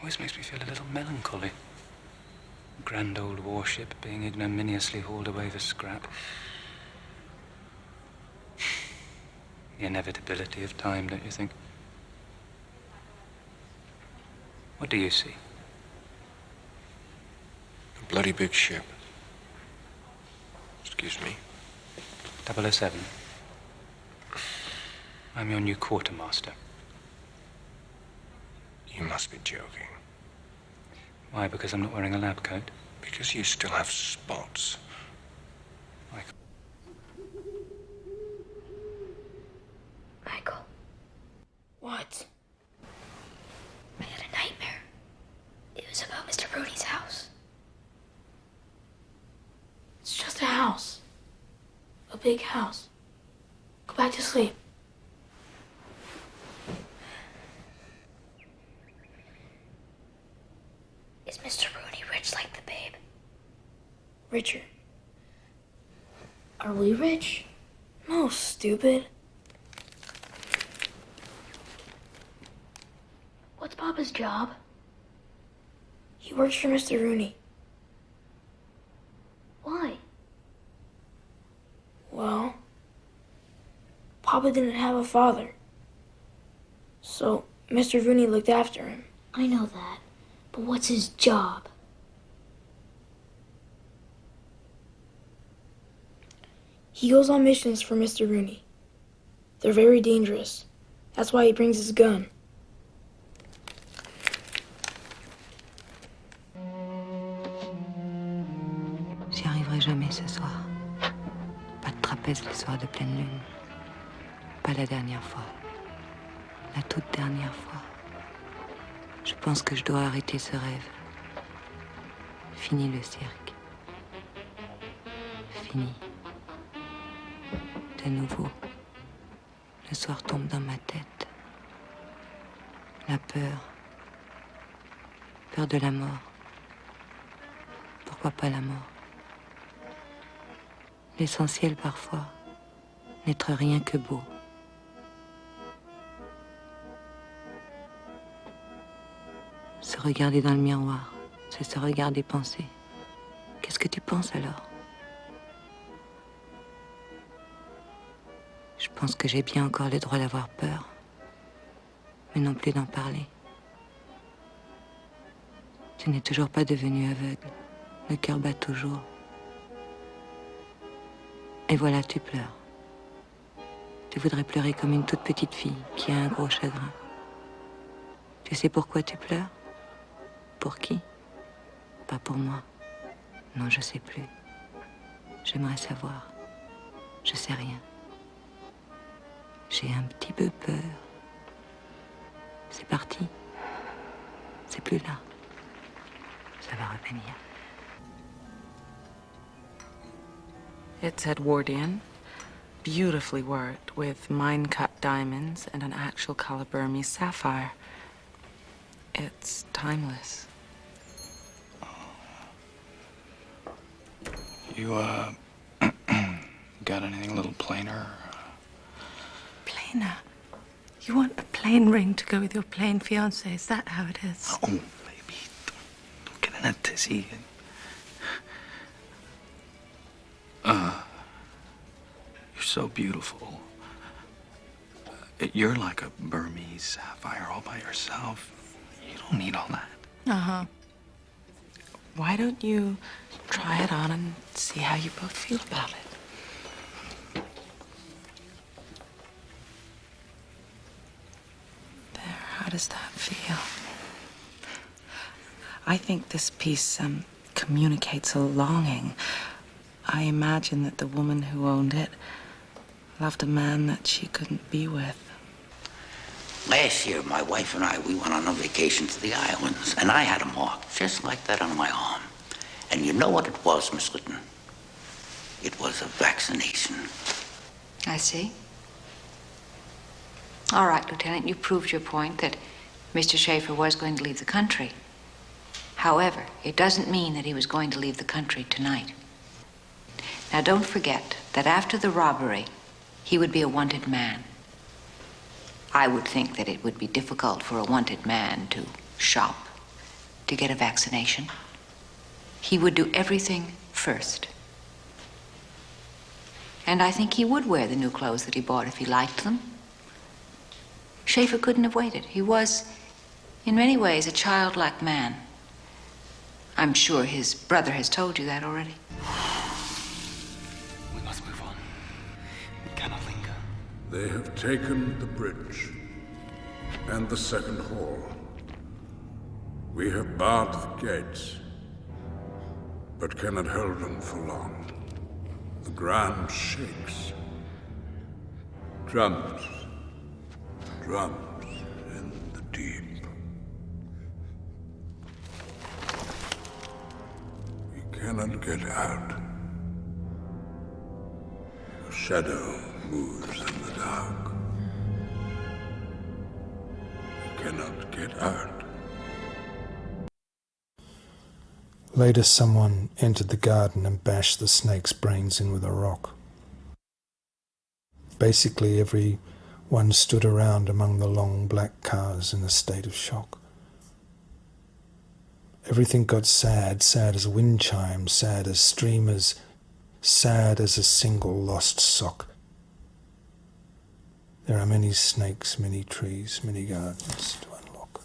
Always makes me feel a little melancholy. A grand old warship being ignominiously hauled away for scrap. The inevitability of time, don't you think? What do you see? A bloody big ship. Excuse me. 007. I'm your new quartermaster. You must be joking. Why, because I'm not wearing a lab coat? Because you still have spots. Michael. What? I had a nightmare. It was about Mr. Rooney's house. It's just a house. A big house. Go back to sleep. Is Mr. Rooney rich like the babe? Richer. Are we rich? No, stupid. What's Papa's job? He works for Mr. Rooney. Why? Well, Papa didn't have a father. So Mr. Rooney looked after him. I know that. But what's his job? He goes on missions for Mr. Rooney. They're very dangerous. That's why he brings his gun. J'y arriverai jamais ce soir. Pas de trapèze le soir de pleine lune. Pas la dernière fois. La toute dernière fois. Je pense que je dois arrêter ce rêve. Fini le cirque. Fini. De nouveau, le soir tombe dans ma tête. La peur. Peur de la mort. Pourquoi pas la mort? L'essentiel parfois, n'être rien que beau. Se regarder dans le miroir, c'est se regarder penser. Qu'est-ce que tu penses alors? Je pense que j'ai bien encore le droit d'avoir peur, mais non plus d'en parler. Tu n'es toujours pas devenu aveugle. Le cœur bat toujours. Et voilà, tu pleures. Tu voudrais pleurer comme une toute petite fille qui a un gros chagrin. Tu sais pourquoi tu pleures? Pour qui? Pas pour moi. Non, je sais plus. J'aimerais savoir. Je sais rien. J'ai un petit peu peur. C'est parti. C'est plus là. Ça va revenir. It's Edwardian, beautifully worked with mine-cut diamonds and an actual color Burmese sapphire. It's timeless. You, got anything a little plainer? Plainer? You want a plain ring to go with your plain fiancé? Is that how it is? Oh, baby, don't get in a tizzy. You're so beautiful. You're like a Burmese sapphire all by yourself. You don't need all that. Uh-huh. Why don't you try it on and see how you both feel about it? There, how does that feel? I think this piece communicates a longing. I imagine that the woman who owned it loved a man that she couldn't be with. Last year, my wife and I, we went on a vacation to the islands, and I had a mark just like that on my arm. And you know what it was, Miss Litton? It was a vaccination. I see. All right, Lieutenant, you proved your point that Mr. Schaefer was going to leave the country. However, it doesn't mean that he was going to leave the country tonight. Now, don't forget that after the robbery, he would be a wanted man. I would think that it would be difficult for a wanted man to shop to get a vaccination. He would do everything first. And I think he would wear the new clothes that he bought if he liked them. Schaefer couldn't have waited. He was, in many ways, a childlike man. I'm sure his brother has told you that already. We must move on. We cannot linger. They have taken the bridge and the second hall. We have barred the gates, but cannot hold them for long. The ground shakes. Drums, drums in the deep. We cannot get out. A shadow moves in the dark. We cannot get out. Later, someone entered the garden and bashed the snake's brains in with a rock. Basically, everyone stood around among the long black cars in a state of shock. Everything got sad, sad as wind chimes, sad as streamers, sad as a single lost sock. There are many snakes, many trees, many gardens to unlock.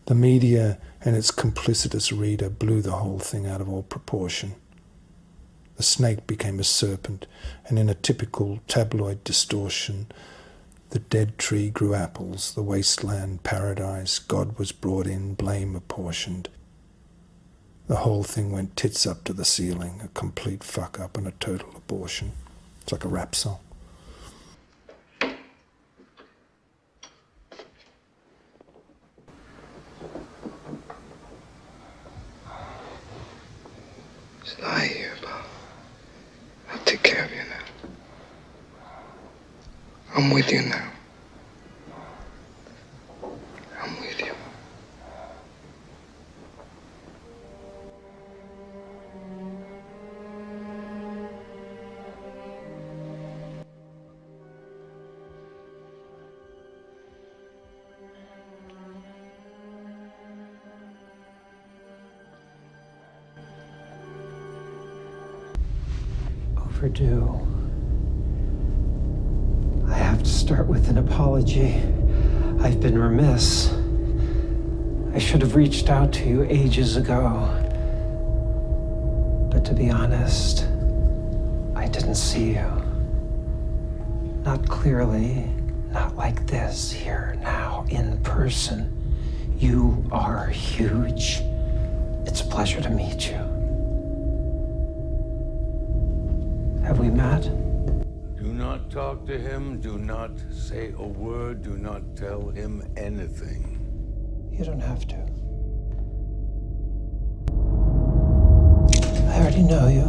The media and its complicitous reader blew the whole thing out of all proportion. The snake became a serpent, and in a typical tabloid distortion, the dead tree grew apples, the wasteland paradise, God was brought in, blame apportioned. The whole thing went tits up to the ceiling, a complete fuck-up and a total abortion. It's like a rap song. Just lie here, Bob. I'll take care of you now. I'm with you now. I'm with you. Overdue. I have to start with an apology. I've been remiss. I should have reached out to you ages ago. But to be honest, I didn't see you. Not clearly, not like this, here, now, in person. You are huge. It's a pleasure to meet you. Have we met? Do not talk to him. Do not say a word. Do not tell him anything. You don't have to. I already know you.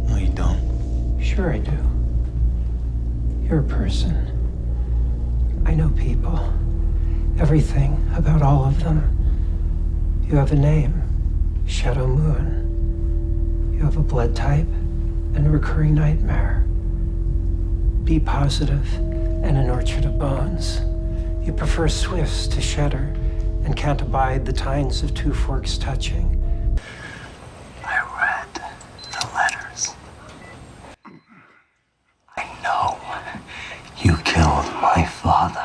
No, you don't. Sure I do. You're a person. I know people. Everything about all of them. You have a name, Shadow Moon. You have a blood type and a recurring nightmare. B positive and an orchard of bones. You prefer swifts to shudder and can't abide the tines of two forks touching. I read the letters. I know you killed my father.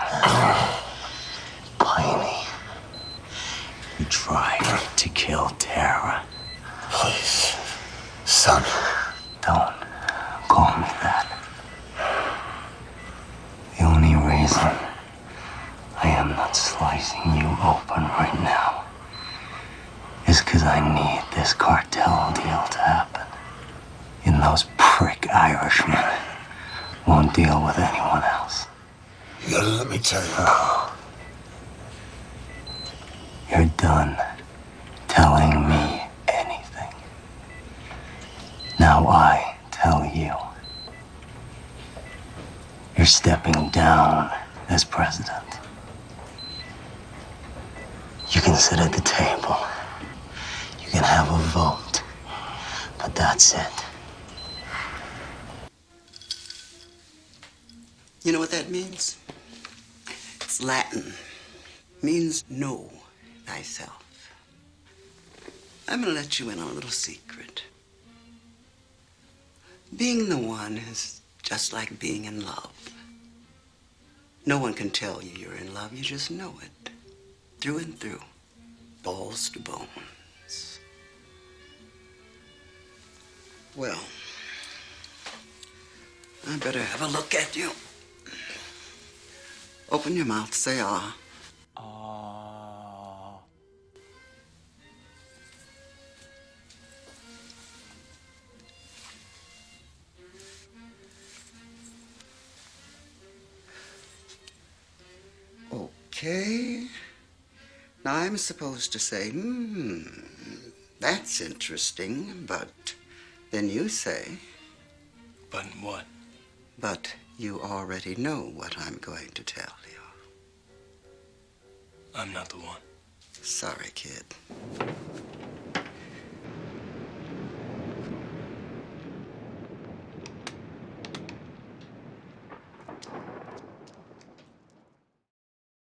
Pliny. You tried to kill Tara. Please, son. Don't call me that. The only reason I am not slicing you open right now is because I need this cartel deal to happen. And those prick Irishmen won't deal with anyone else. You gotta let me tell you. You're done telling me anything. Now I tell you. You're stepping down as president. You can sit at the table. You can have a vote. But that's it. You know what that means? It's Latin. Means know thyself. I'm gonna let you in on a little secret. Being the one is just like being in love. No one can tell you you're in love. You just know it. Through and through. Balls to bones. Well, I better have a look at you. Open your mouth, say ah. Okay. Now I'm supposed to say, that's interesting, but then you say. But what? But you already know what I'm going to tell you. I'm not the one. Sorry, kid.